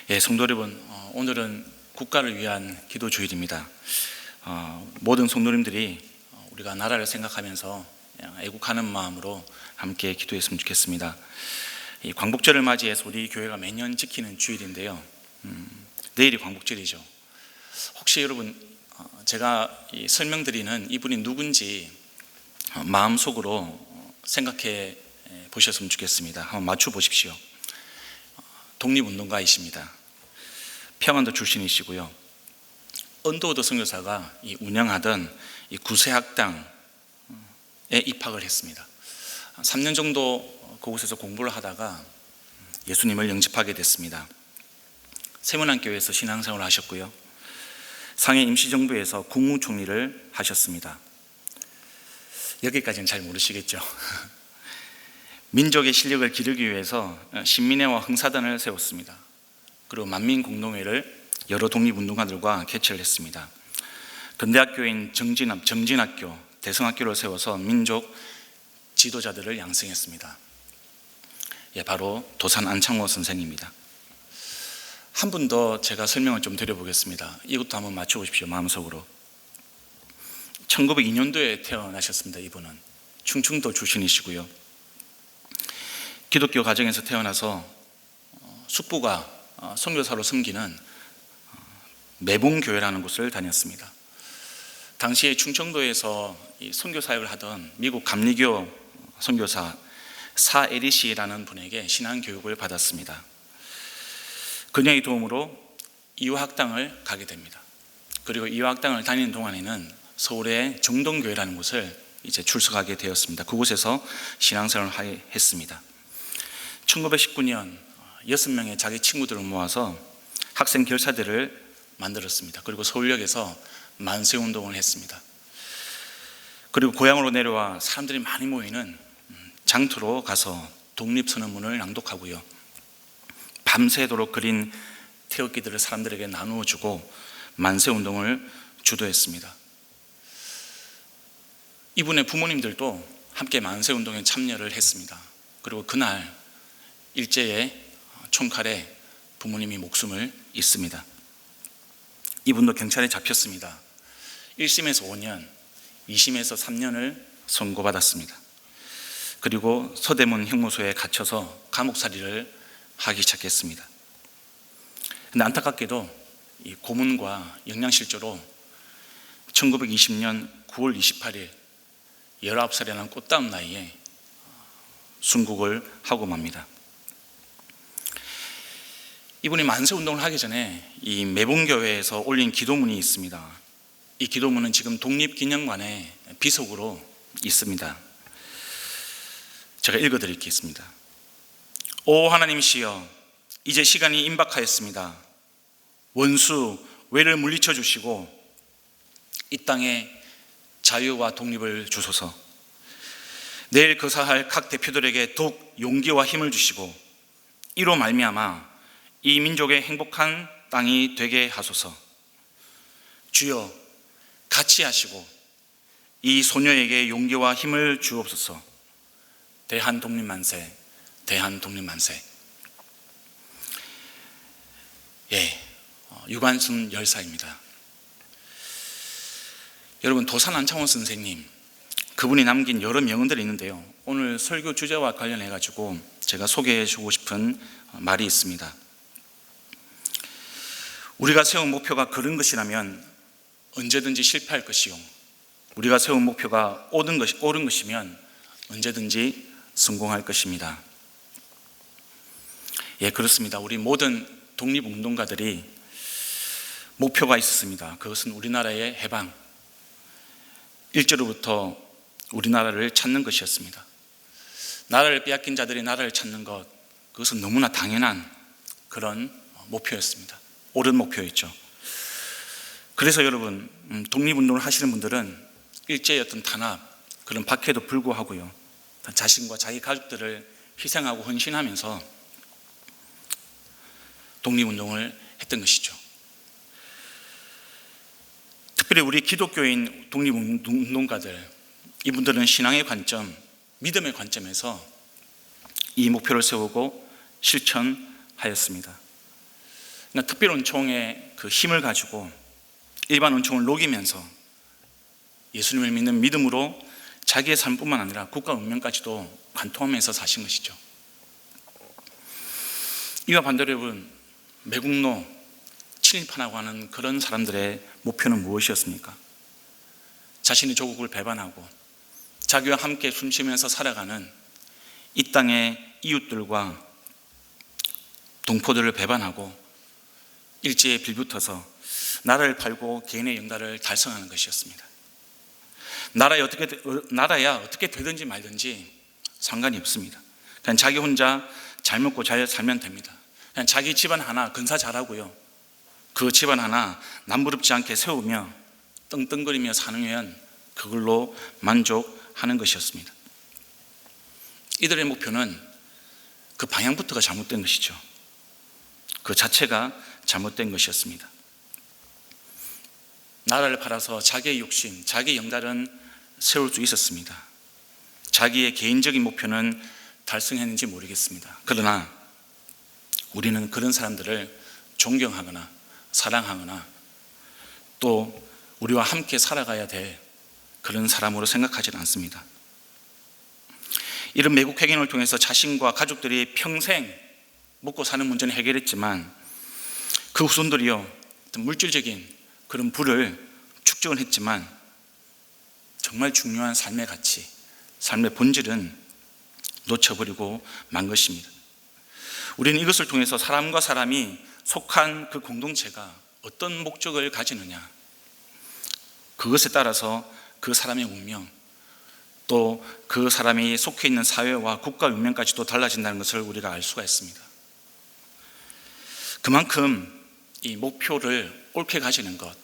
성도 여러분, 오늘은 국가를 위한 기도 주일입니다. 모든 성도님들이 우리가 나라를 생각하면서 애국하는 마음으로 함께 기도했으면 좋겠습니다. 이 광복절을 맞이해서 우리 교회가 매년 지키는 주일인데요. 내일이 광복절이죠. 혹시 여러분, 제가 설명드리는 이분이 누군지 마음속으로 생각해 보셨으면 좋겠습니다. 한번 맞춰 보십시오. 독립운동가이십니다. 평안도 출신이시고요. 언더우드 선교사가 운영하던 이 구세학당에 입학을 했습니다. 3년 정도 그곳에서 공부를 하다가 예수님을 영접하게 됐습니다. 세문안교회에서 신앙생활을 하셨고요. 상해 임시정부에서 국무총리를 하셨습니다. 여기까지는 잘 모르시겠죠. 민족의 실력을 기르기 위해서 신민회와 흥사단을 세웠습니다. 그리고 만민공동회를 여러 독립운동가들과 개최를 했습니다. 근대학교인 정진학교, 대성학교를 세워서 민족 지도자들을 양성했습니다. 바로 도산 안창호 선생입니다. 한 분 더 제가 설명을 좀 드려보겠습니다. 이것도 한번 맞춰보십시오. 마음속으로. 1902년도에 태어나셨습니다. 이분은 충청도 출신이시고요. 기독교 가정에서 태어나서 숙부가 선교사로 섬기는 매봉교회라는 곳을 다녔습니다. 당시에 충청도에서 선교 사역을 하던 미국 감리교 선교사 사에리시라는 분에게 신앙교육을 받았습니다. 그녀의 도움으로 이화학당을 가게 됩니다. 그리고 이화학당을 다니는 동안에는 서울의 정동교회라는 곳을 이제 출석하게 되었습니다. 그곳에서 신앙생활을 했습니다. 1919년 6명의 자기 친구들을 모아서 학생 결사대를 만들었습니다. 그리고 서울역에서 만세운동을 했습니다. 그리고 고향으로 내려와 사람들이 많이 모이는 장터로 가서 독립선언문을 낭독하고요. 밤새도록 그린 태극기들을 사람들에게 나누어 주고 만세운동을 주도했습니다. 이분의 부모님들도 함께 만세운동에 참여를 했습니다. 그리고 그날 일제의 총칼에 부모님이 목숨을 잃습니다. 이분도 경찰에 잡혔습니다. 1심에서 5년, 2심에서 3년을 선고받았습니다. 그리고 서대문 형무소에 갇혀서 감옥살이를 하기 시작했습니다. 그런데 안타깝게도 이 고문과 영양실조로 1920년 9월 28일 19살이라는 꽃다운 나이에 순국을 하고 맙니다. 이분이 만세운동을 하기 전에 이 매봉교회에서 올린 기도문이 있습니다. 이 기도문은 지금 독립기념관에 비석으로 있습니다. 제가 읽어드리겠습니다. 오 하나님이시여, 이제 시간이 임박하였습니다. 원수 외를 물리쳐 주시고 이 땅에 자유와 독립을 주소서. 내일 거사할 각 대표들에게 더욱 용기와 힘을 주시고 이로 말미암아 이 민족의 행복한 땅이 되게 하소서. 주여, 같이 하시고 이 소녀에게 용기와 힘을 주옵소서. 대한독립만세, 대한독립만세. 유관순 열사입니다. 여러분, 도산 안창호 선생님, 그분이 남긴 여러 명언들이 있는데요. 오늘 설교 주제와 관련해 가지고 제가 소개해 주고 싶은 말이 있습니다. 우리가 세운 목표가 그런 것이라면 언제든지 실패할 것이요, 우리가 세운 목표가 옳은 것이면 언제든지 성공할 것입니다. 그렇습니다. 우리 모든 독립운동가들이 목표가 있었습니다. 그것은 우리나라의 해방, 일제로부터 우리나라를 찾는 것이었습니다. 나라를 빼앗긴 자들이 나라를 찾는 것, 그것은 너무나 당연한 그런 목표였습니다. 옳은 목표였죠. 그래서 여러분, 독립운동을 하시는 분들은 일제의 어떤 탄압, 그런 박해도 불구하고요, 자신과 자기 가족들을 희생하고 헌신하면서 독립운동을 했던 것이죠. 특별히 우리 기독교인 독립운동가들, 이분들은 신앙의 관점, 믿음의 관점에서 이 목표를 세우고 실천하였습니다. 특별 은총의 그 힘을 가지고 일반 은총을 녹이면서 예수님을 믿는 믿음으로 자기의 삶뿐만 아니라 국가 운명까지도 관통하면서 사신 것이죠. 이와 반대로 여러분, 매국노 친일파라고 하는 그런 사람들의 목표는 무엇이었습니까? 자신의 조국을 배반하고 자기와 함께 숨쉬면서 살아가는 이 땅의 이웃들과 동포들을 배반하고 일제에 빌붙어서 나라를 팔고 개인의 영달을 달성하는 것이었습니다. 나라야 어떻게 되든지 말든지 상관이 없습니다. 그냥 자기 혼자 잘 먹고 잘 살면 됩니다. 그냥 자기 집안 하나 건사 잘하고요, 그 집안 하나 남부럽지 않게 세우며 떵떵거리며 사는 그걸로 만족하는 것이었습니다. 이들의 목표는 그 방향부터가 잘못된 것이죠. 그 자체가 잘못된 것이었습니다. 나라를 팔아서 자기의 욕심, 자기의 영달은 세울 수 있었습니다. 자기의 개인적인 목표는 달성했는지 모르겠습니다. 그러나 우리는 그런 사람들을 존경하거나 사랑하거나 또 우리와 함께 살아가야 될 그런 사람으로 생각하지는 않습니다. 이런 매국 회견을 통해서 자신과 가족들이 평생 먹고 사는 문제는 해결했지만 그 후손들이요, 어떤 물질적인 그런 부를 축적은 했지만 정말 중요한 삶의 가치, 삶의 본질은 놓쳐버리고 만 것입니다. 우리는 이것을 통해서 사람과 사람이 속한 그 공동체가 어떤 목적을 가지느냐, 그것에 따라서 그 사람의 운명, 또 그 사람이 속해 있는 사회와 국가 운명까지도 달라진다는 것을 우리가 알 수가 있습니다. 그만큼 이 목표를 옳게 가지는 것,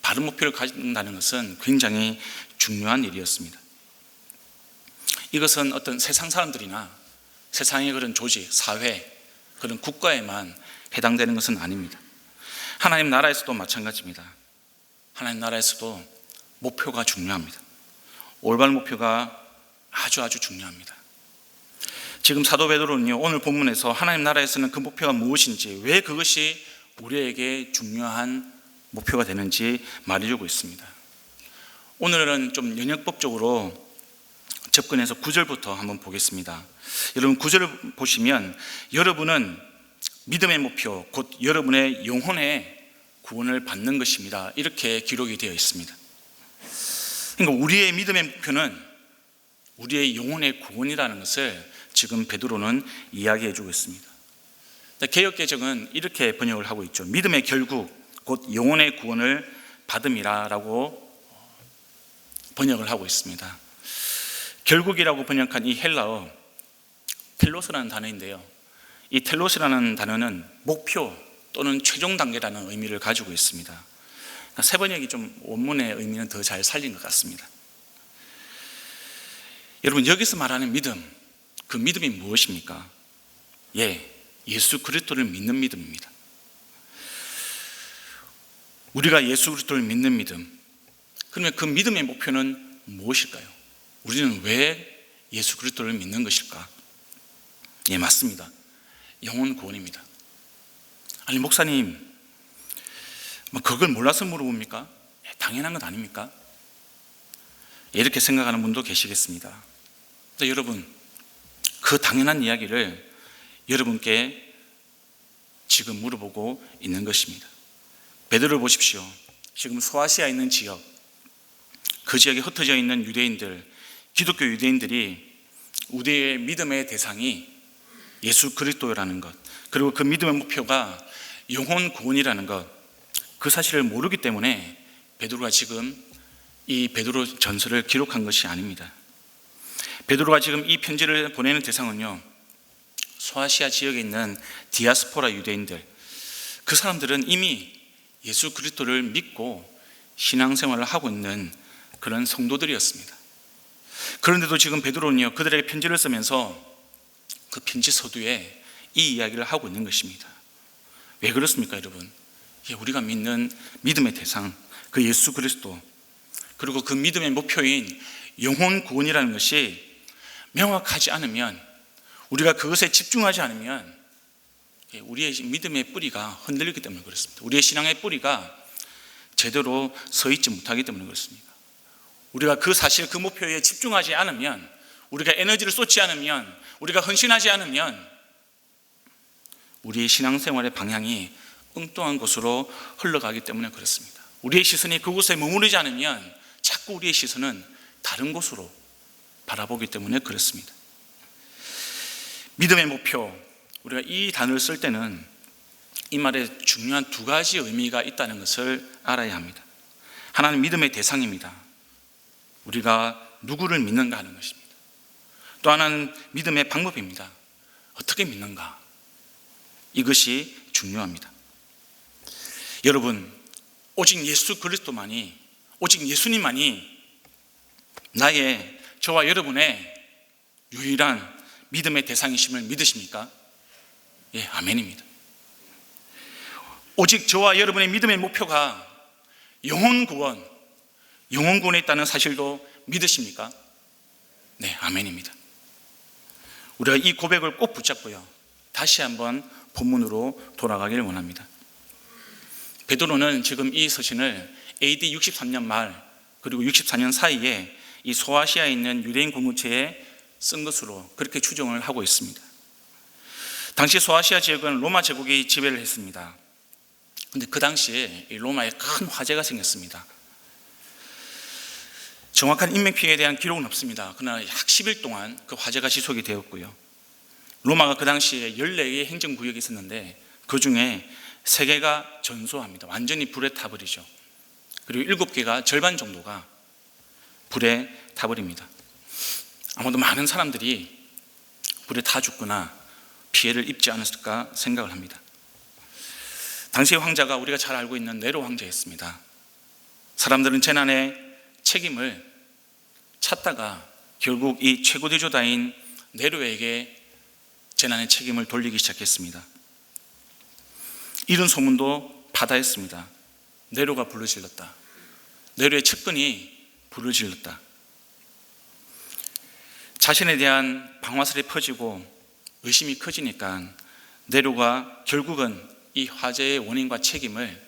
바른 목표를 가진다는 것은 굉장히 중요한 일이었습니다. 이것은 어떤 세상 사람들이나 세상의 그런 조직, 사회, 그런 국가에만 해당되는 것은 아닙니다. 하나님 나라에서도 마찬가지입니다. 하나님 나라에서도 목표가 중요합니다. 올바른 목표가 아주 중요합니다. 지금 사도 베드로는요, 오늘 본문에서 하나님 나라에서는 그 목표가 무엇인지, 왜 그것이 우리에게 중요한 목표가 되는지 말해주고 있습니다. 오늘은 좀 연역법적으로 접근해서 9절부터 한번 보겠습니다. 여러분 9절을 보시면 여러분은 믿음의 목표, 곧 여러분의 영혼의 구원을 받는 것입니다, 이렇게 기록이 되어 있습니다. 그러니까 우리의 믿음의 목표는 우리의 영혼의 구원이라는 것을 지금 베드로는 이야기해 주고 있습니다. 개역개정은 이렇게 번역을 하고 있죠. 믿음의 결국 곧 영혼의 구원을 받음이라고 번역을 하고 있습니다. 결국이라고 번역한 이 헬라어 텔로스라는 단어인데요, 이 텔로스라는 단어는 목표 또는 최종 단계라는 의미를 가지고 있습니다. 세 번역이 좀 원문의 의미는 더 잘 살린 것 같습니다. 여러분, 여기서 말하는 믿음, 그 믿음이 무엇입니까? 예수 그리스도를 믿는 믿음입니다. 우리가 예수 그리스도를 믿는 믿음, 그러면 그 믿음의 목표는 무엇일까요? 우리는 왜 예수 그리스도를 믿는 것일까? 맞습니다. 영혼 구원입니다. 아니 목사님, 그걸 몰라서 물어봅니까? 당연한 것 아닙니까? 이렇게 생각하는 분도 계시겠습니다. 근데 여러분, 그 당연한 이야기를 여러분께 지금 물어보고 있는 것입니다. 베드로를 보십시오. 지금 소아시아에 있는 지역, 그 지역에 흩어져 있는 유대인들, 기독교 유대인들이 우리의 믿음의 대상이 예수 그리스도라는 것, 그리고 그 믿음의 목표가 영혼 구원이라는 것, 그 사실을 모르기 때문에 베드로가 지금 이 베드로 전서를 기록한 것이 아닙니다. 베드로가 지금 이 편지를 보내는 대상은요, 소아시아 지역에 있는 디아스포라 유대인들, 그 사람들은 이미 예수 그리스도를 믿고 신앙생활을 하고 있는 그런 성도들이었습니다. 그런데도 지금 베드로는요, 그들에게 편지를 쓰면서 그 편지 서두에 이 이야기를 하고 있는 것입니다. 왜 그렇습니까, 여러분? 우리가 믿는 믿음의 대상, 그 예수 그리스도, 그리고 그 믿음의 목표인 영혼 구원이라는 것이 명확하지 않으면, 우리가 그것에 집중하지 않으면 우리의 믿음의 뿌리가 흔들리기 때문에 그렇습니다. 우리의 신앙의 뿌리가 제대로 서 있지 못하기 때문에 그렇습니다. 우리가 그 사실, 그 목표에 집중하지 않으면, 우리가 에너지를 쏟지 않으면, 우리가 헌신하지 않으면 우리의 신앙생활의 방향이 엉뚱한 곳으로 흘러가기 때문에 그렇습니다. 우리의 시선이 그곳에 머무르지 않으면 자꾸 우리의 시선은 다른 곳으로 바라보기 때문에 그렇습니다. 믿음의 목표, 우리가 이 단어를 쓸 때는 이 말에 중요한 두 가지 의미가 있다는 것을 알아야 합니다. 하나는 믿음의 대상입니다. 우리가 누구를 믿는가 하는 것입니다. 또 하나는 믿음의 방법입니다. 어떻게 믿는가? 이것이 중요합니다. 여러분, 오직 예수 그리스도만이, 오직 예수님만이 저와 여러분의 유일한 믿음의 대상이심을 믿으십니까? 예, 아멘입니다. 오직 저와 여러분의 믿음의 목표가 영혼 구원에 있다는 사실도 믿으십니까? 네, 아멘입니다. 우리가 이 고백을 꼭 붙잡고요, 다시 한번 본문으로 돌아가기를 원합니다. 베드로는 지금 이 서신을 AD 63년 말 그리고 64년 사이에 이 소아시아에 있는 유대인 공동체에 쓴 것으로 그렇게 추정을 하고 있습니다. 당시 소아시아 지역은 로마 제국이 지배를 했습니다. 그런데 그 당시에 로마에 큰 화재가 생겼습니다. 정확한 인명 피해에 대한 기록은 없습니다. 그러나 약 10일 동안 그 화재가 지속이 되었고요. 로마가 그 당시에 14개의 행정구역이 있었는데 그 중에 3개가 전소합니다. 완전히 불에 타버리죠. 그리고 7개가 절반 정도가 불에 타버립니다. 아마도 많은 사람들이 불에 타 죽거나 피해를 입지 않았을까 생각을 합니다. 당시의 황제가 우리가 잘 알고 있는 네로 황제였습니다. 사람들은 재난의 책임을 찾다가 결국 이 최고 대조다인 네로에게 재난의 책임을 돌리기 시작했습니다. 이런 소문도 받아했습니다. 네로가 불을 질렀다. 네로의 측근이 불을 질렀다. 자신에 대한 방화설이 퍼지고 의심이 커지니까 네로가 결국은 이 화재의 원인과 책임을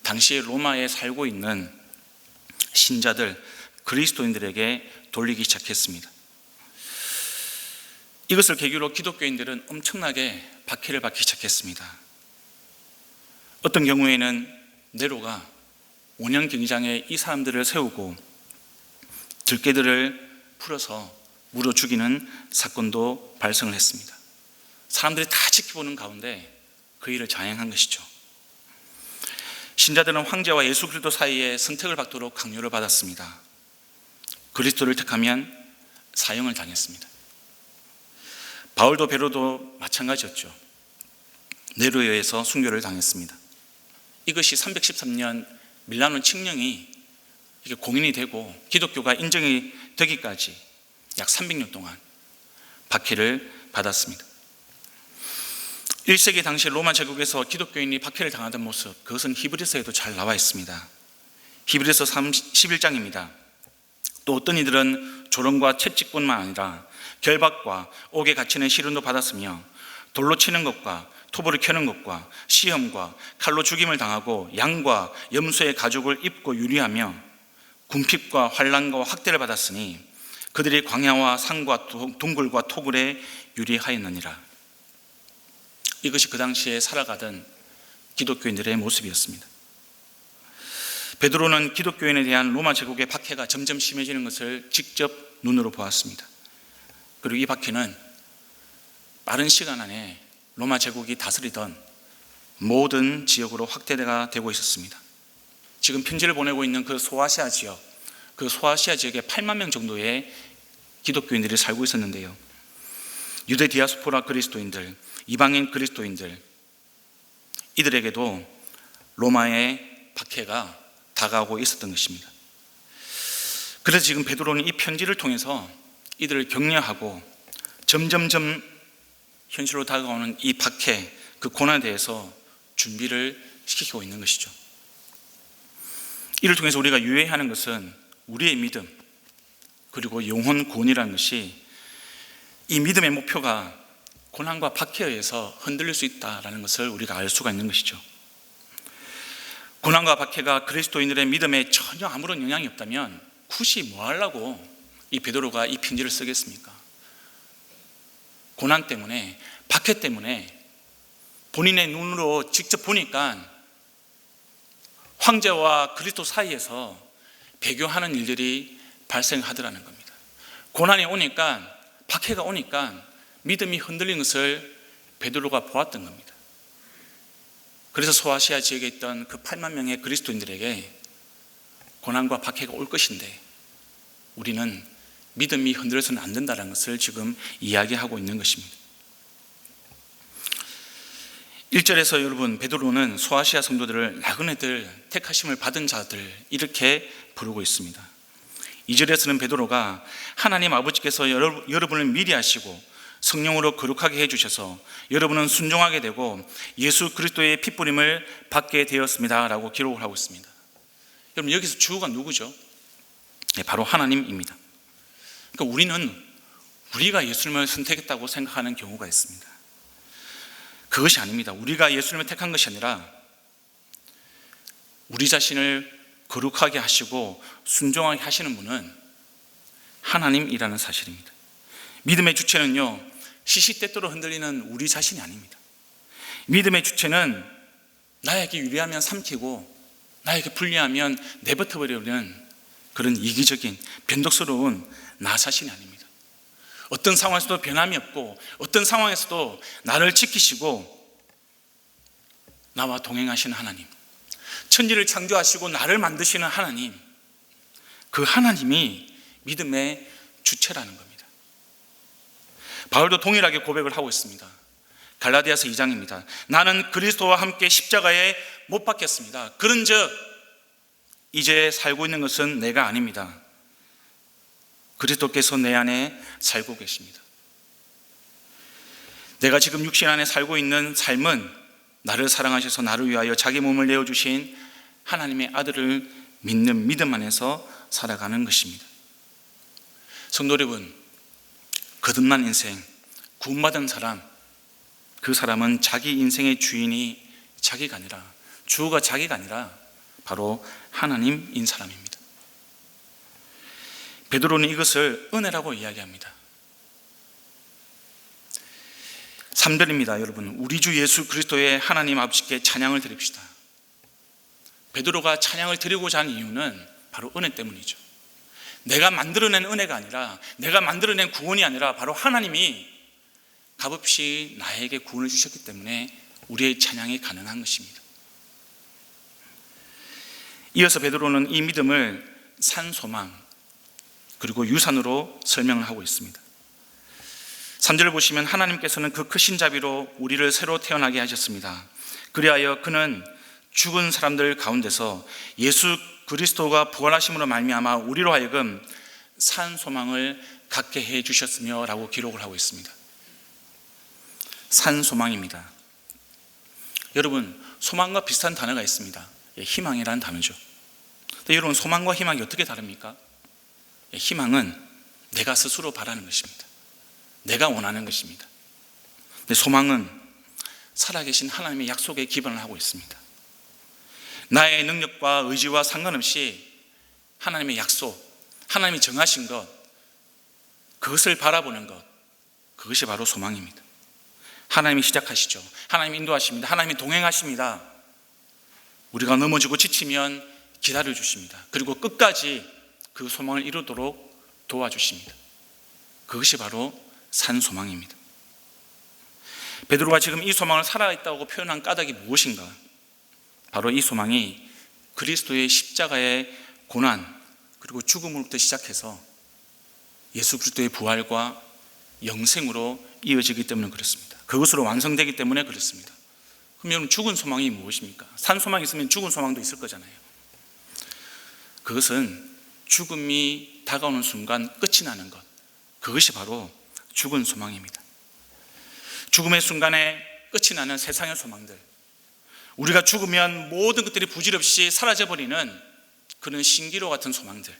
당시에 로마에 살고 있는 신자들, 그리스도인들에게 돌리기 시작했습니다. 이것을 계기로 기독교인들은 엄청나게 박해를 받기 시작했습니다. 어떤 경우에는 네로가 원형 경기장에 이 사람들을 세우고 들깨들을 풀어서 물어 죽이는 사건도 발생을 했습니다. 사람들이 다 지켜보는 가운데 그 일을 자행한 것이죠. 신자들은 황제와 예수 그리스도 사이에 선택을 받도록 강요를 받았습니다. 그리스도를 택하면 사형을 당했습니다. 바울도 베드로도 마찬가지였죠. 네로에 의해서 순교를 당했습니다. 이것이 313년 밀라노 칙령이 이게 공인이 되고 기독교가 인정이 되기까지 약 300년 동안 박해를 받았습니다. 1세기 당시 로마 제국에서 기독교인이 박해를 당하던 모습, 그것은 히브리서에도 잘 나와 있습니다. 히브리서 11장입니다. 또 어떤 이들은 조롱과 채찍뿐만 아니라 결박과 옥에 갇히는 시련도 받았으며 돌로 치는 것과 토벌을 켜는 것과 시험과 칼로 죽임을 당하고 양과 염소의 가죽을 입고 유리하며 궁핍과 환난과 학대를 받았으니 그들이 광야와 산과 동굴과 토굴에 유리하였느니라. 이것이 그 당시에 살아가던 기독교인들의 모습이었습니다. 베드로는 기독교인에 대한 로마 제국의 박해가 점점 심해지는 것을 직접 눈으로 보았습니다. 그리고 이 박해는 빠른 시간 안에 로마 제국이 다스리던 모든 지역으로 확대가 되고 있었습니다. 지금 편지를 보내고 있는 그 소아시아 지역에 8만 명 정도의 기독교인들이 살고 있었는데요. 유대 디아스포라 그리스도인들, 이방인 그리스도인들, 이들에게도 로마의 박해가 다가오고 있었던 것입니다. 그래서 지금 베드로는 이 편지를 통해서 이들을 격려하고 점점점 현실로 다가오는 이 박해, 그 고난에 대해서 준비를 시키고 있는 것이죠. 이를 통해서 우리가 유의해야 하는 것은 우리의 믿음, 그리고 영혼 구원이라는 것이 이 믿음의 목표가 고난과 박해에 의해서 흔들릴 수 있다는 것을 우리가 알 수가 있는 것이죠. 고난과 박해가 그리스도인들의 믿음에 전혀 아무런 영향이 없다면 굳이 뭐 하려고 이 베드로가 이 편지를 쓰겠습니까? 고난 때문에, 박해 때문에 본인의 눈으로 직접 보니까 황제와 그리스도 사이에서 배교하는 일들이 발생하더라는 겁니다. 고난이 오니까, 박해가 오니까 믿음이 흔들린 것을 베드로가 보았던 겁니다. 그래서 소아시아 지역에 있던 그 8만 명의 그리스도인들에게 고난과 박해가 올 것인데 우리는 믿음이 흔들려서는 안 된다는 것을 지금 이야기하고 있는 것입니다. 1절에서 여러분, 베드로는 소아시아 성도들을 나그네들, 택하심을 받은 자들 이렇게 부르고 있습니다. 2절에서는 베드로가 하나님 아버지께서 여러분을 미리 하시고 성령으로 거룩하게 해주셔서 여러분은 순종하게 되고 예수 그리스도의 핏부림을 받게 되었습니다 라고 기록을 하고 있습니다. 여러분, 여기서 주어가 누구죠? 바로 하나님입니다. 그러니까 우리가 예수님을 선택했다고 생각하는 경우가 있습니다. 그것이 아닙니다. 우리가 예수님을 택한 것이 아니라 우리 자신을 거룩하게 하시고 순종하게 하시는 분은 하나님이라는 사실입니다. 믿음의 주체는요, 시시때때로 흔들리는 우리 자신이 아닙니다. 믿음의 주체는 나에게 유리하면 삼키고 나에게 불리하면 내버려버리는 그런 이기적인 변덕스러운 나 자신이 아닙니다. 어떤 상황에서도 변함이 없고 어떤 상황에서도 나를 지키시고 나와 동행하시는 하나님, 천지를 창조하시고 나를 만드시는 하나님, 그 하나님이 믿음의 주체라는 겁니다. 바울도 동일하게 고백을 하고 있습니다. 갈라디아서 2장입니다. 나는 그리스도와 함께 십자가에 못 박혔습니다. 그런즉 이제 살고 있는 것은 내가 아닙니다. 그리스도께서 내 안에 살고 계십니다. 내가 지금 육신 안에 살고 있는 삶은 나를 사랑하셔서 나를 위하여 자기 몸을 내어주신 하나님의 아들을 믿는 믿음 안에서 살아가는 것입니다. 성도 여러분, 거듭난 인생, 구원받은 사람, 그 사람은 자기 인생의 주인이 자기가 아니라, 주어가 자기가 아니라 바로 하나님인 사람입니다. 베드로는 이것을 은혜라고 이야기합니다. 3절입니다. 여러분, 우리 주 예수 그리스도의 하나님 아버지께 찬양을 드립시다. 베드로가 찬양을 드리고자 하는 이유는 바로 은혜 때문이죠. 내가 만들어낸 은혜가 아니라, 내가 만들어낸 구원이 아니라 바로 하나님이 값없이 나에게 구원을 주셨기 때문에 우리의 찬양이 가능한 것입니다. 이어서 베드로는 이 믿음을 산소망 그리고 유산으로 설명을 하고 있습니다. 3절을 보시면 하나님께서는 그 크신 자비로 우리를 새로 태어나게 하셨습니다. 그리하여 그는 죽은 사람들 가운데서 예수 그리스도가 부활하심으로 말미암아 우리로 하여금 산 소망을 갖게 해 주셨으며 라고 기록을 하고 있습니다. 산 소망입니다. 여러분, 소망과 비슷한 단어가 있습니다. 희망이라는 단어죠. 근데 여러분, 소망과 희망이 어떻게 다릅니까? 희망은 내가 스스로 바라는 것입니다. 내가 원하는 것입니다. 근데 소망은 살아계신 하나님의 약속에 기반을 하고 있습니다. 나의 능력과 의지와 상관없이 하나님의 약속, 하나님이 정하신 것, 그것을 바라보는 것, 그것이 바로 소망입니다. 하나님이 시작하시죠. 하나님이 인도하십니다. 하나님이 동행하십니다. 우리가 넘어지고 지치면 기다려 주십니다. 그리고 끝까지 그 소망을 이루도록 도와주십니다. 그것이 바로 산 소망입니다. 베드로가 지금 이 소망을 살아있다고 표현한 까닭이 무엇인가? 바로 이 소망이 그리스도의 십자가의 고난 그리고 죽음으로부터 시작해서 예수 그리스도의 부활과 영생으로 이어지기 때문에 그렇습니다. 그것으로 완성되기 때문에 그렇습니다. 그럼 여러분, 죽은 소망이 무엇입니까? 산 소망이 있으면 죽은 소망도 있을 거잖아요. 그것은 죽음이 다가오는 순간 끝이 나는 것, 그것이 바로 죽은 소망입니다. 죽음의 순간에 끝이 나는 세상의 소망들, 우리가 죽으면 모든 것들이 부질없이 사라져버리는 그런 신기로 같은 소망들,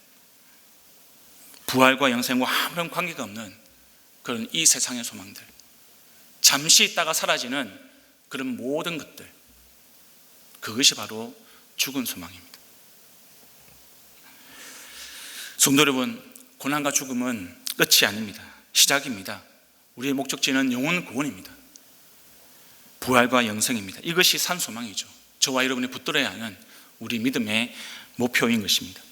부활과 영생과 아무런 관계가 없는 그런 이 세상의 소망들, 잠시 있다가 사라지는 그런 모든 것들, 그것이 바로 죽은 소망입니다. 성도 여러분, 고난과 죽음은 끝이 아닙니다. 시작입니다. 우리의 목적지는 영혼 구원입니다. 부활과 영생입니다. 이것이 산 소망이죠. 저와 여러분이 붙들어야 하는 우리 믿음의 목표인 것입니다.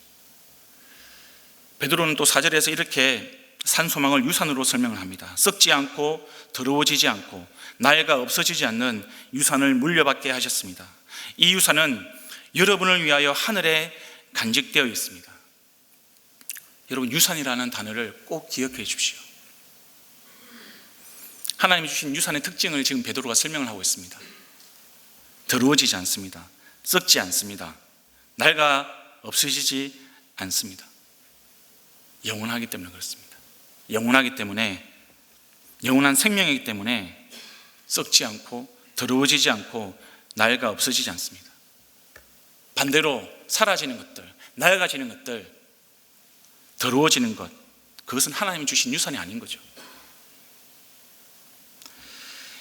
베드로는 또 4절에서 이렇게 산 소망을 유산으로 설명을 합니다. 썩지 않고 더러워지지 않고 낡아 없어지지 않는 유산을 물려받게 하셨습니다. 이 유산은 여러분을 위하여 하늘에 간직되어 있습니다. 여러분, 유산이라는 단어를 꼭 기억해 주십시오. 하나님이 주신 유산의 특징을 지금 베드로가 설명을 하고 있습니다. 더러워지지 않습니다. 썩지 않습니다. 낡아 없어지지 않습니다. 영원하기 때문에 그렇습니다. 영원하기 때문에, 영원한 생명이기 때문에 썩지 않고 더러워지지 않고 낡아 없어지지 않습니다. 반대로 사라지는 것들, 낡아지는 것들, 더러워지는 것, 그것은 하나님이 주신 유산이 아닌 거죠.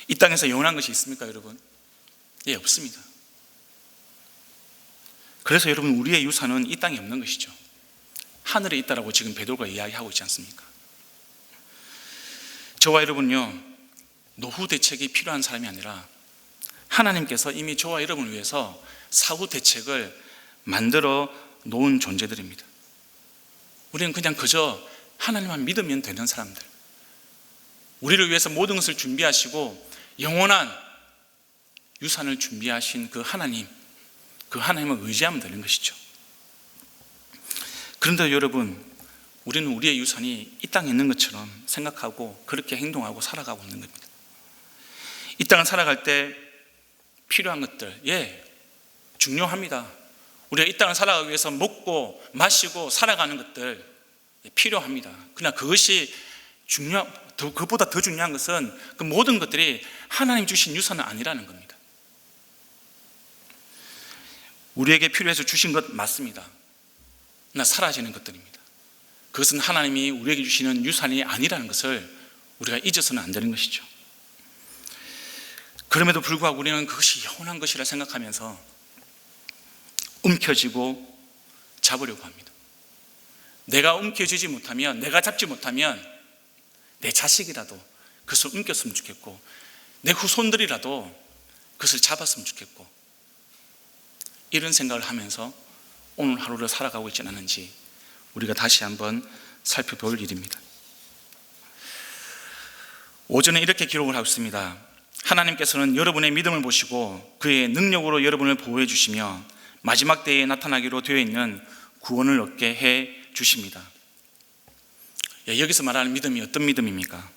이 땅에서 영원한 것이 있습니까, 여러분? 예, 없습니다. 그래서 여러분, 우리의 유산은 이 땅에 없는 것이죠. 하늘에 있다라고 지금 베드로가 이야기하고 있지 않습니까? 저와 여러분요, 노후 대책이 필요한 사람이 아니라 하나님께서 이미 저와 여러분을 위해서 사후 대책을 만들어 놓은 존재들입니다. 우리는 그냥 그저 하나님만 믿으면 되는 사람들, 우리를 위해서 모든 것을 준비하시고 영원한 유산을 준비하신 그 하나님, 그 하나님을 의지하면 되는 것이죠. 그런데 여러분, 우리는 우리의 유산이 이 땅에 있는 것처럼 생각하고 그렇게 행동하고 살아가고 있는 겁니다. 이 땅을 살아갈 때 필요한 것들, 예, 중요합니다. 우리가 이 땅을 살아가기 위해서 먹고 마시고 살아가는 것들 필요합니다. 그러나 그것이 그것보다 더 중요한 것은 그 모든 것들이 하나님 주신 유산은 아니라는 겁니다. 우리에게 필요해서 주신 것 맞습니다. 그러나 사라지는 것들입니다. 그것은 하나님이 우리에게 주시는 유산이 아니라는 것을 우리가 잊어서는 안 되는 것이죠. 그럼에도 불구하고 우리는 그것이 영원한 것이라 생각하면서 움켜쥐고 잡으려고 합니다. 내가 움켜쥐지 못하면, 내가 잡지 못하면 내 자식이라도 그것을 움켰으면 좋겠고, 내 후손들이라도 그것을 잡았으면 좋겠고, 이런 생각을 하면서 오늘 하루를 살아가고 있지는 않은지 우리가 다시 한번 살펴볼 일입니다. 오전에 이렇게 기록을 하고 있습니다. 하나님께서는 여러분의 믿음을 보시고 그의 능력으로 여러분을 보호해 주시며 마지막 때에 나타나기로 되어 있는 구원을 얻게 해 주십니다. 여기서 말하는 믿음이 어떤 믿음입니까?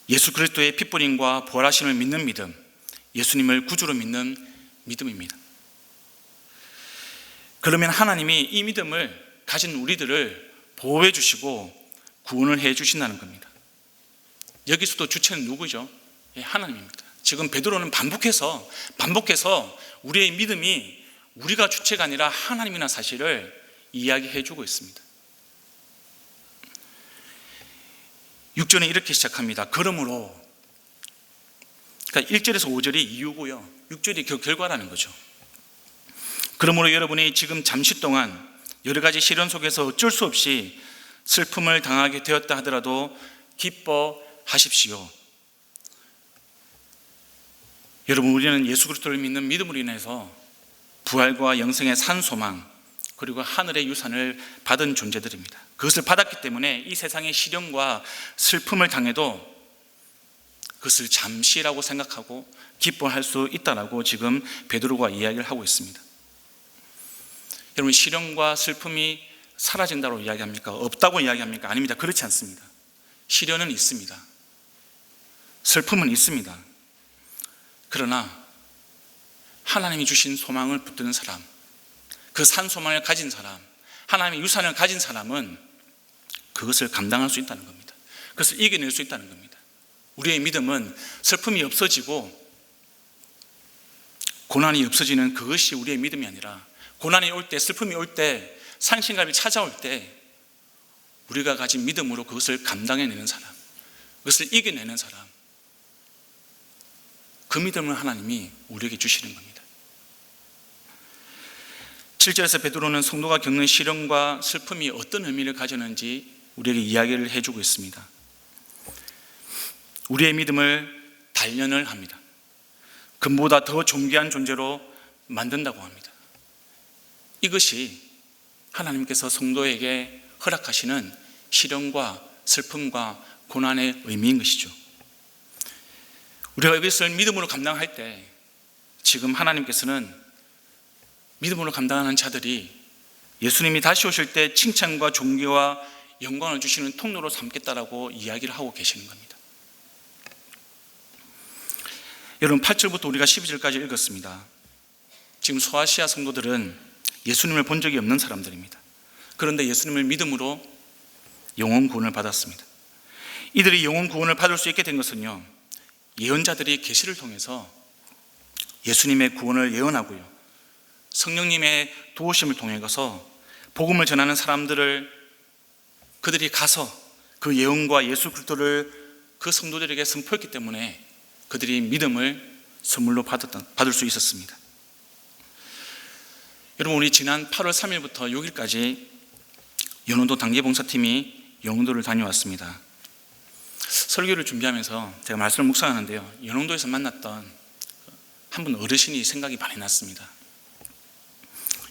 예수 그리스도의 핏부림과 부활하심을 믿는 믿음, 예수님을 구주로 믿는 믿음입니다. 그러면 하나님이 이 믿음을 가진 우리들을 보호해 주시고 구원을 해 주신다는 겁니다. 여기서도 주체는 누구죠? 하나님입니다. 지금 베드로는 반복해서 우리의 믿음이 우리가 주체가 아니라 하나님이라는 사실을 이야기해 주고 있습니다. 6절에 이렇게 시작합니다. 그러므로, 그러니까 1절에서 5절이 이유고요, 6절이 그 결과라는 거죠. 그러므로 여러분이 지금 잠시 동안 여러 가지 시련 속에서 어쩔 수 없이 슬픔을 당하게 되었다 하더라도 기뻐하십시오. 여러분, 우리는 예수 그리스도를 믿는 믿음으로 인해서 부활과 영생의 산 소망, 그리고 하늘의 유산을 받은 존재들입니다. 그것을 받았기 때문에 이 세상의 시련과 슬픔을 당해도 그것을 잠시라고 생각하고 기뻐할 수 있다라고 지금 베드로가 이야기를 하고 있습니다. 여러분, 시련과 슬픔이 사라진다고 이야기합니까? 없다고 이야기합니까? 아닙니다. 그렇지 않습니다. 시련은 있습니다. 슬픔은 있습니다. 그러나 하나님이 주신 소망을 붙드는 사람, 그 산 소망을 가진 사람, 하나님의 유산을 가진 사람은 그것을 감당할 수 있다는 겁니다. 그것을 이겨낼 수 있다는 겁니다. 우리의 믿음은 슬픔이 없어지고 고난이 없어지는 그것이 우리의 믿음이 아니라, 고난이 올 때, 슬픔이 올 때, 상실감이 찾아올 때 우리가 가진 믿음으로 그것을 감당해내는 사람, 그것을 이겨내는 사람, 그 믿음을 하나님이 우리에게 주시는 겁니다. 7절에서 베드로는 성도가 겪는 시련과 슬픔이 어떤 의미를 가졌는지 우리에게 이야기를 해주고 있습니다. 우리의 믿음을 단련을 합니다. 금보다 더 존귀한 존재로 만든다고 합니다. 이것이 하나님께서 성도에게 허락하시는 시련과 슬픔과 고난의 의미인 것이죠. 우리가 이것을 믿음으로 감당할 때 지금 하나님께서는 믿음으로 감당하는 자들이 예수님이 다시 오실 때 칭찬과 존귀와 영광을 주시는 통로로 삼겠다라고 이야기를 하고 계시는 겁니다. 여러분 8절부터 우리가 12절까지 읽었습니다. 지금 소아시아 성도들은 예수님을 본 적이 없는 사람들입니다. 그런데 예수님을 믿음으로 영혼 구원을 받았습니다. 이들이 영혼 구원을 받을 수 있게 된 것은요, 예언자들이 계시를 통해서 예수님의 구원을 예언하고요, 성령님의 도우심을 통해서 복음을 전하는 사람들을 그들이 가서 그 예언과 예수 그리스도를 그 성도들에게 선포했기 때문에 그들이 믿음을 선물로 받을 수 있었습니다. 여러분, 우리 지난 8월 3일부터 6일까지 연원도 단계봉사팀이 영흥도를 다녀왔습니다. 설교를 준비하면서 제가 말씀을 묵상하는데요, 연흥도에서 만났던 한 분 어르신이 생각이 많이 났습니다.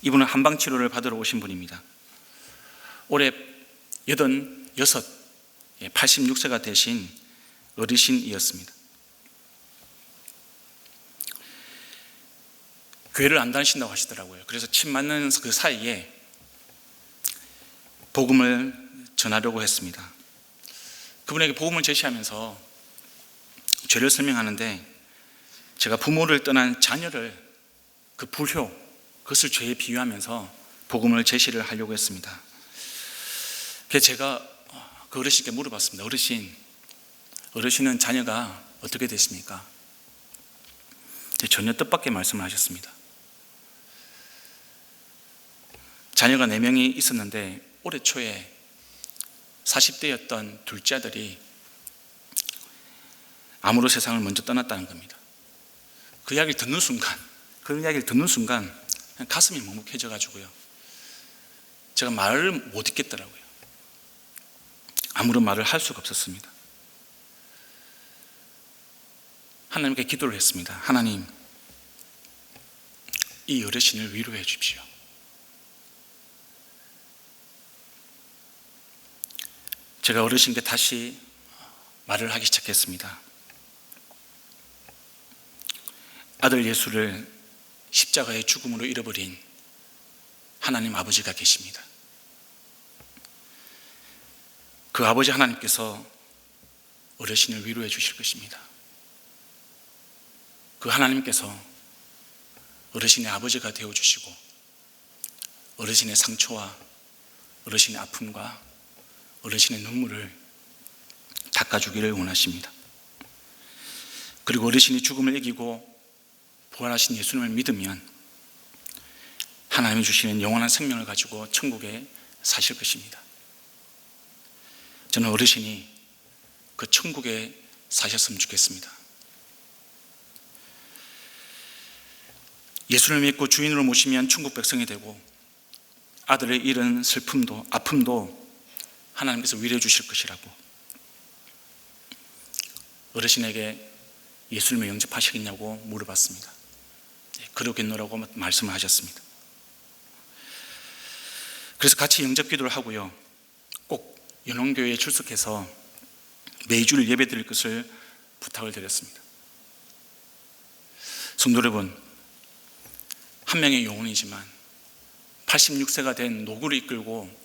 이분은 한방치료를 받으러 오신 분입니다. 올해 86세가 되신 어르신이었습니다. 교회를 안 다니신다고 하시더라고요. 그래서 침 맞는 그 사이에 복음을 전하려고 했습니다. 그분에게 복음을 제시하면서 죄를 설명하는데, 제가 부모를 떠난 자녀를 그 불효, 그것을 죄에 비유하면서 복음을 제시를 하려고 했습니다. 그래서 제가 그 어르신께 물어봤습니다. 어르신은 자녀가 어떻게 되십니까? 전혀 뜻밖의 말씀을 하셨습니다. 자녀가 4명이 있었는데 올해 초에 40대였던 둘째 아들이 암으로 세상을 먼저 떠났다는 겁니다. 그 이야기를 듣는 순간 그냥 가슴이 먹먹해져 가지고요, 제가 말을 못 잇겠더라고요. 아무런 말을 할 수가 없었습니다. 하나님께 기도를 했습니다. 하나님, 이 어르신을 위로해 주십시오. 제가 어르신께 다시 말을 하기 시작했습니다. 아들 예수를 십자가의 죽음으로 잃어버린 하나님 아버지가 계십니다. 그 아버지 하나님께서 어르신을 위로해 주실 것입니다. 그 하나님께서 어르신의 아버지가 되어주시고 어르신의 상처와 어르신의 아픔과 어르신의 눈물을 닦아주기를 원하십니다. 그리고 어르신이 죽음을 이기고 부활하신 예수님을 믿으면 하나님이 주시는 영원한 생명을 가지고 천국에 사실 것입니다. 저는 어르신이 그 천국에 사셨으면 좋겠습니다. 예수를 믿고 주인으로 모시면 천국 백성이 되고 아들을 잃은 슬픔도 아픔도 하나님께서 위로해 주실 것이라고 어르신에게 예수님을 영접하시겠냐고 물어봤습니다. 그러겠노라고 말씀을 하셨습니다. 그래서 같이 영접 기도를 하고요, 꼭 연홍교회에 출석해서 매주일 예배 드릴 것을 부탁을 드렸습니다. 성도 여러분, 한 명의 영혼이지만 86세가 된 노구를 이끌고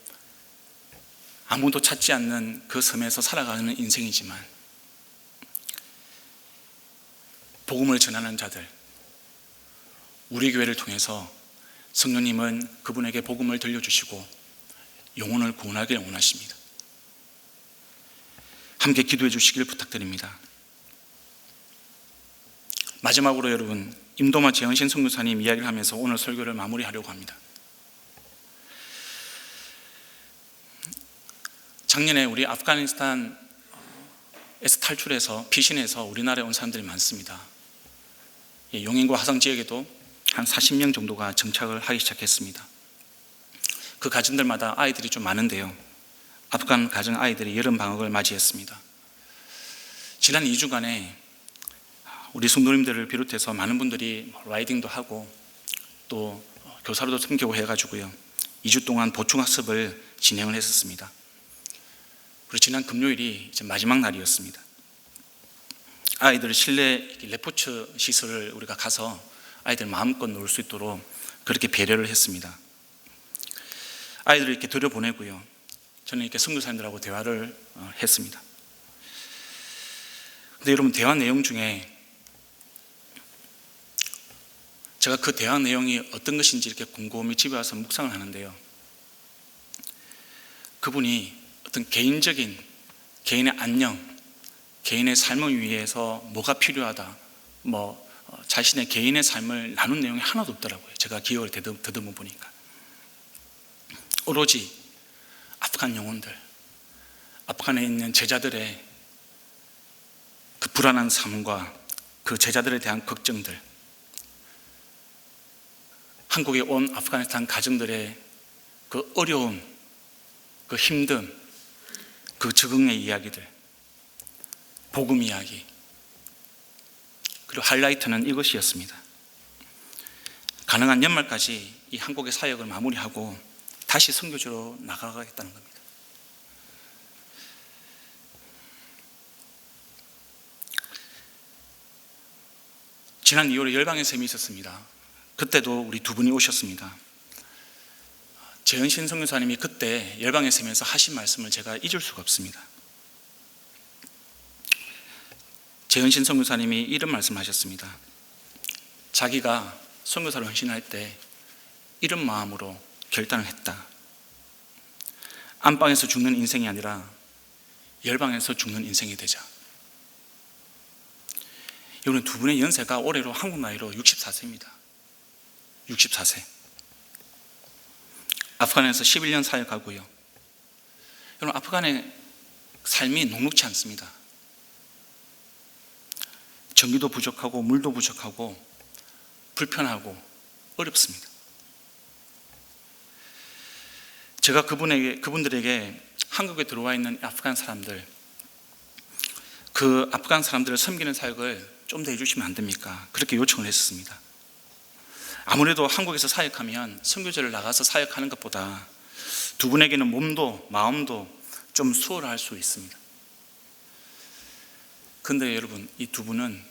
아무도 찾지 않는 그 섬에서 살아가는 인생이지만 복음을 전하는 자들, 우리 교회를 통해서 성령님은 그분에게 복음을 들려주시고 영혼을 구원하기를 원하십니다. 함께 기도해 주시길 부탁드립니다. 마지막으로 여러분, 임도마 재헌신 선교사님 이야기를 하면서 오늘 설교를 마무리하려고 합니다. 작년에 우리 아프가니스탄에서 탈출해서 피신해서 우리나라에 온 사람들이 많습니다. 용인과 화성 지역에도 한 40명 정도가 정착을 하기 시작했습니다. 그 가정들마다 아이들이 좀 많은데요. 아프간 가정 아이들이 여름 방학을 맞이했습니다. 지난 2주간에 우리 성도님들을 비롯해서 많은 분들이 라이딩도 하고 또 교사로도 섬기고 해가지고요. 2주 동안 보충학습을 진행을 했었습니다. 그리고 지난 금요일이 이제 마지막 날이었습니다. 아이들 실내 레포츠 시설을 우리가 가서 아이들 마음껏 놀 수 있도록 그렇게 배려를 했습니다. 아이들을 이렇게 들여보내고요. 저는 이렇게 선교사님들하고 대화를 했습니다. 근데 여러분, 대화 내용 중에 제가 그 대화 내용이 어떤 것인지 이렇게 곰곰이 집에 와서 묵상을 하는데요. 그분이 어떤 개인적인 개인의 안녕, 개인의 삶을 위해서 뭐가 필요하다, 자신의 개인의 삶을 나눈 내용이 하나도 없더라고요. 제가 기억을 더듬어 보니까 오로지 아프간 영혼들, 아프간에 있는 제자들의 그 불안한 삶과 그 제자들에 대한 걱정들, 한국에 온 아프가니스탄 가정들의 그 어려움, 그 힘듦, 그 적응의 이야기들, 복음 이야기, 그리고 하이라이트는 이것이었습니다. 가능한 연말까지 이 한국의 사역을 마무리하고 다시 선교지로 나가겠다는 겁니다. 지난 2월에 열방의 셈이 있었습니다. 그때도 우리 두 분이 오셨습니다. 재현신 선교사님이 그때 열방의 셈에서 하신 말씀을 제가 잊을 수가 없습니다. 재현신 선교사님이 이런 말씀하셨습니다. 자기가 선교사로 헌신할 때 이런 마음으로 결단을 했다. 안방에서 죽는 인생이 아니라 열방에서 죽는 인생이 되자. 이번에 두 분의 연세가 올해로 한국 나이로 64세입니다. 64세. 아프간에서 11년 사역하고요. 여러분, 아프간의 삶이 녹록지 않습니다. 전기도 부족하고 물도 부족하고 불편하고 어렵습니다. 제가 그분들에게 한국에 들어와 있는 아프간 사람들, 그 아프간 사람들을 섬기는 사역을 좀 더 해주시면 안 됩니까? 그렇게 요청을 했었습니다. 아무래도 한국에서 사역하면 선교지를 나가서 사역하는 것보다 두 분에게는 몸도 마음도 좀 수월할 수 있습니다. 그런데 여러분, 이 두 분은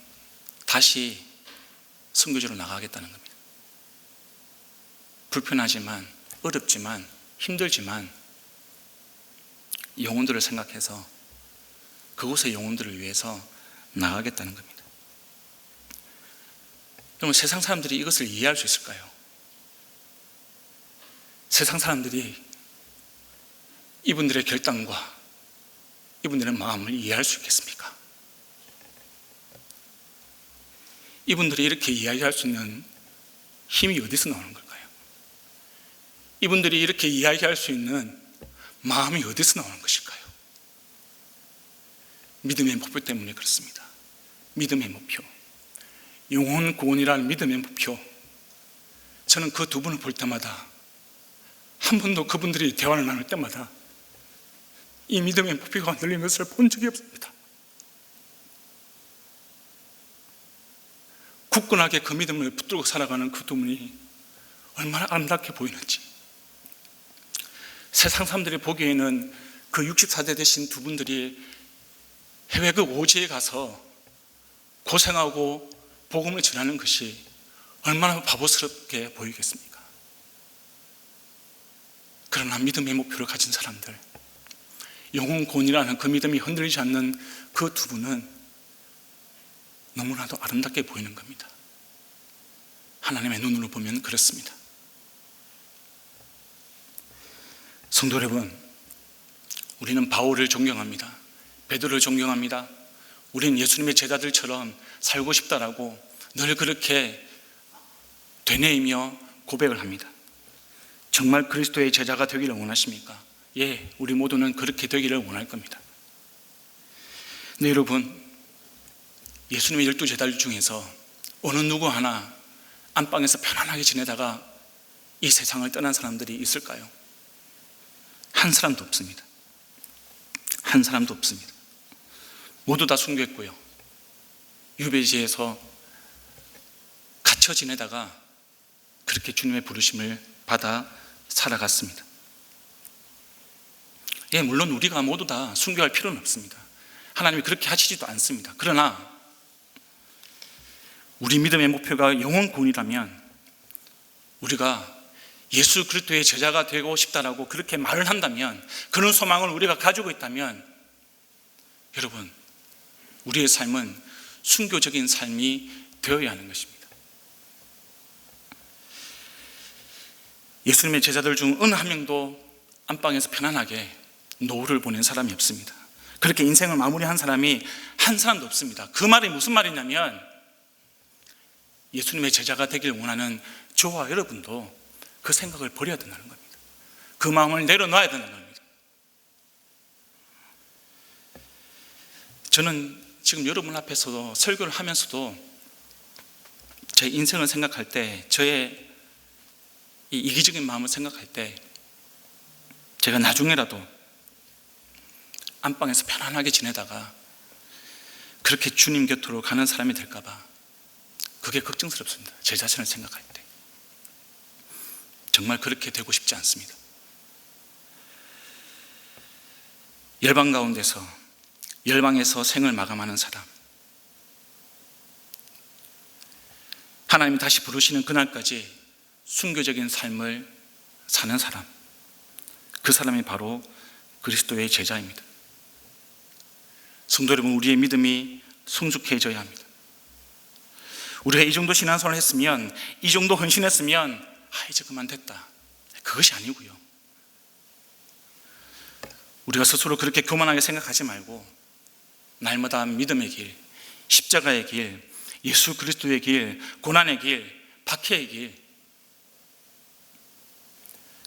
다시 선교지로 나가겠다는 겁니다. 불편하지만, 어렵지만, 힘들지만 영혼들을 생각해서 그곳의 영혼들을 위해서 나가겠다는 겁니다. 여러분, 세상 사람들이 이것을 이해할 수 있을까요? 세상 사람들이 이분들의 결단과 이분들의 마음을 이해할 수 있겠습니까? 이분들이 이렇게 이야기할 수 있는 힘이 어디서 나오는 걸까요? 이분들이 이렇게 이야기할 수 있는 마음이 어디서 나오는 것일까요? 믿음의 목표 때문에 그렇습니다. 믿음의 목표, 영혼 구원이라는 믿음의 목표. 저는 그 두 분을 볼 때마다, 한 번도 그분들이 대화를 나눌 때마다 이 믿음의 목표가 흔들린 것을 본 적이 없습니다. 굳건하게 그 믿음을 붙들고 살아가는 그 두 분이 얼마나 아름답게 보이는지. 세상 사람들이 보기에는 그 64대 되신 두 분들이 해외 그 오지에 가서 고생하고 복음을 전하는 것이 얼마나 바보스럽게 보이겠습니까? 그러나 믿음의 목표를 가진 사람들, 영혼 구원이라는 그 믿음이 흔들리지 않는 그 두 분은 너무나도 아름답게 보이는 겁니다. 하나님의 눈으로 보면 그렇습니다. 성도 여러분, 우리는 바울을 존경합니다. 베드로를 존경합니다. 우리는 예수님의 제자들처럼 살고 싶다라고 늘 그렇게 되뇌이며 고백을 합니다. 정말 그리스도의 제자가 되기를 원하십니까? 예, 우리 모두는 그렇게 되기를 원할 겁니다. 근데 여러분, 예수님의 12 제자들 중에서 어느 누구 하나 안방에서 편안하게 지내다가 이 세상을 떠난 사람들이 있을까요? 한 사람도 없습니다. 한 사람도 없습니다. 모두 다 순교했고요. 유배지에서 갇혀 지내다가 그렇게 주님의 부르심을 받아 살아갔습니다. 예, 물론 우리가 모두 다 순교할 필요는 없습니다. 하나님이 그렇게 하시지도 않습니다. 그러나 우리 믿음의 목표가 영혼 구원이라면 우리가 예수 그리스도의 제자가 되고 싶다라고 그렇게 말을 한다면, 그런 소망을 우리가 가지고 있다면, 여러분, 우리의 삶은 순교적인 삶이 되어야 하는 것입니다. 예수님의 제자들 중 어느 한 명도 안방에서 편안하게 노후를 보낸 사람이 없습니다. 그렇게 인생을 마무리한 사람이 한 사람도 없습니다. 그 말이 무슨 말이냐면, 예수님의 제자가 되길 원하는 저와 여러분도 그 생각을 버려야 된다는 겁니다. 그 마음을 내려놔야 된다는 겁니다. 저는 지금 여러분 앞에서도 설교를 하면서도 제 인생을 생각할 때, 저의 이 이기적인 마음을 생각할 때, 제가 나중에라도 안방에서 편안하게 지내다가 그렇게 주님 곁으로 가는 사람이 될까봐 그게 걱정스럽습니다. 제 자신을 생각할 때. 정말 그렇게 되고 싶지 않습니다. 열방 가운데서, 열방에서 생을 마감하는 사람, 하나님이 다시 부르시는 그날까지 순교적인 삶을 사는 사람, 그 사람이 바로 그리스도의 제자입니다. 성도 여러분, 우리의 믿음이 성숙해져야 합니다. 우리가 이 정도 신앙생활을 했으면, 이 정도 헌신했으면 이제 그만 됐다, 그것이 아니고요. 우리가 스스로 그렇게 교만하게 생각하지 말고 날마다 믿음의 길, 십자가의 길, 예수 그리스도의 길, 고난의 길, 박해의 길,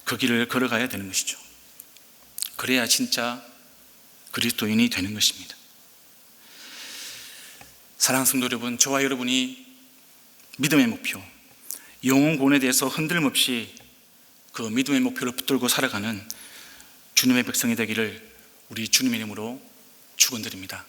그 길을 걸어가야 되는 것이죠. 그래야 진짜 그리스도인이 되는 것입니다. 사랑하는 성도 여러분, 저와 여러분이 믿음의 목표, 영혼 구원에 대해서 흔들림 없이 그 믿음의 목표를 붙들고 살아가는 주님의 백성이 되기를 우리 주님의 이름으로 축원드립니다.